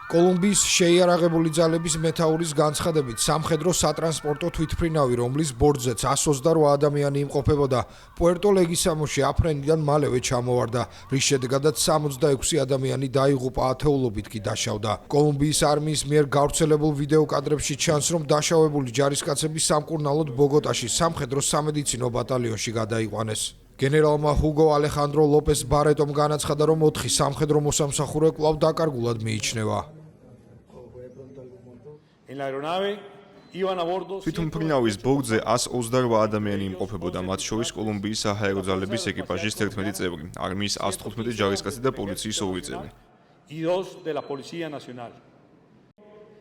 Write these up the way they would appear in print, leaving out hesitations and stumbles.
კოლუმბიის შეიარაღებული ძალების მეთაურის განცხადებით, სამხედრო სატრანსპორტო თვითმფრინავი, რომლის ბორტზე 128 ადამიანი იმყოფებოდა, პუერტო-ლეგისამოში აფრენიდან მალევე ჩამოვარდა, რის შედეგადაც 66 ადამიანი დაიღუპა, ათეულობით კი დაშავდა. კოლუმბიის არმიის მიერ გავრცელებულ ვიდეო კადრებში ჩანს, რომ დაშავებული ჯარისკაცები სამკურნალოდ ბოგოტაში სამხედრო სამედიცინო ბატალიონში გადაიყვანეს. გენერალმა ჰუგო ალეხანდრო ლოპეს ბარეტომ განაცხადა, რომ 4 სამხედრო მოსამსახურე კვლავ დაკარგულად მიიჩნევა. თვითმფრინავის ბორტზე 128 ადამიანი იმყოფებოდა, მათ შორის კოლუმბიის საჰაერო ძალების ეკიპაჟის 11 წევრი, არმიის 115 ჯარისკაცი და პოლიციის 2 წევრი.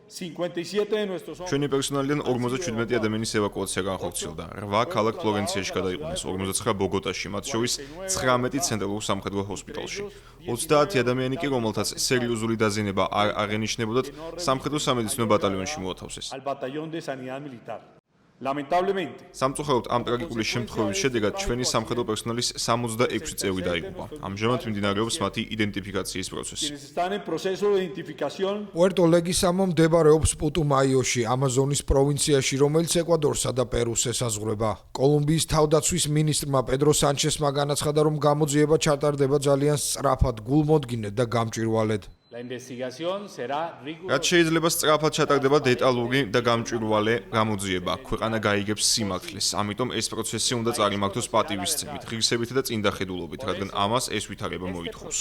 ჩვენი პერსონალიდან 57 ადამიანის ევაკუაცია განხორციელდა. 8 ქალაქ ფლორენციაში გადაიყვანეს, 59 ბოგოტაში, მათ შორის 19 ცენტრალურ სამხედრო ჰოსპიტალში. 30 ადამიანი კი, რომელთაც სერიოზული დაზიანება არ აღენიშნებოდათ, სამხედრო სამედიცინო ბატალიონში მოათავსეს. სამწუხაროდ ამ ტრაგიკული შემთხვევის შედეგად ჩვენი სამხედრო პერსონალის 66 წევრი დაიღუპა. ამჟამად მიმდინარეობს მათი იდენტიფიკაციის პროცესი. პუერტო-ლეგისამო მდებარეობს პუტუმაიოში, ამაზონის პროვინციაში, რომელიც ეკვადორსა და პერუს ესაზღვრება. კოლუმბიის თავდაცვის მინისტრმა პედრო სანჩესმა განაცხადა, რომ გამოძიება ჩატარდება ძალიან სწრაფად, გულმოდგინედ და გამჭვირვალედ. რაც შეიძლება სწრაფად ჩატარდება დეტალური და გამჭვირვალე გამოძიება, ქვეყანა გაიგებს სიმართლეს, ამიტომ ეს პროცესი უნდა წარიმართოს პატივისცემით, ღირსებით და წინდახედულობით, რადგან ამას ეს ვითარება მოითხოვს.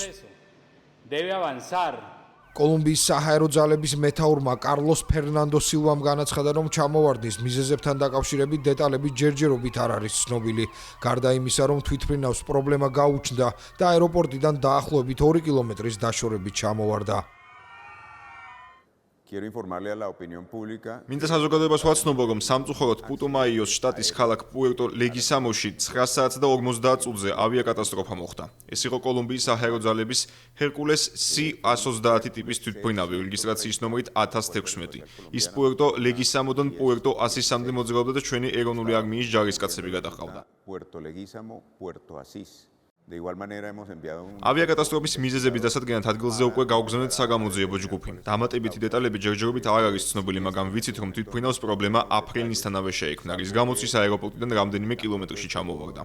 კოლუმბიის საჰაერო ძალების მეთაურმა კარლოს ფერნანდო სილვამ განაცხადა, რომ ჩამოვარდნის მიზეზებთან დაკავშირებით დეტალები ჯერჯერობით არ არის ცნობილი. გარდა იმისა, რომ თვითმფრინავს პრობლემა გაუჩნდა და აეროპორტიდან დაახლოებით 2 კილომეტრის დაშორებით ჩამოვარდა. მინდა საზოგადოებას ვაცნობო, რომ სამწუხაროდ პუტუმაიოს შტატის ქალაქ პუერტო-ლეგისამოში 9 საათსა და 50 წუთზე ავიაკატასტროფა მოხდა. ეს იყო კოლუმბიის საჰაერო ძალების ჰერკულეს C-130 ტიპის თვითმფრინავი, რეგისტრაციის ნომრით 1016. ის პუერტო-ლეგისამოდან პუერტო-ასისამდე მოძრაობდა და ჩვენი ეროვნული არმიის ჯარისკაცები გადაჰყავდა. ავიაკატასტროფის მიზეზების დასადგენად ადგილზე უკვე გაუგზავნეთ საგამოძიებო ჯგუფი. დამატებითი დეტალები ჯერჯერობით არ არის ცნობილი, მაგრამ ვიცით, რომ თვითმფრინავს პრობლემა აფრენისთანავე შეექმნა, რის გამოც ის აეროპორტიდან რამდენიმე კილომეტრში ჩამოვარდა.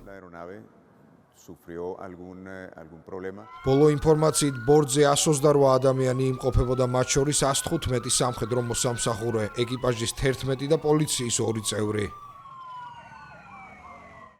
ბოლო ინფორმაციით, ბორტზე 128 ადამიანი იმყოფებოდა, მათ შორის 115 სამხედრო მოსამსახურე, ეკიპაჟის 11 და პოლიციის 2 წევრი.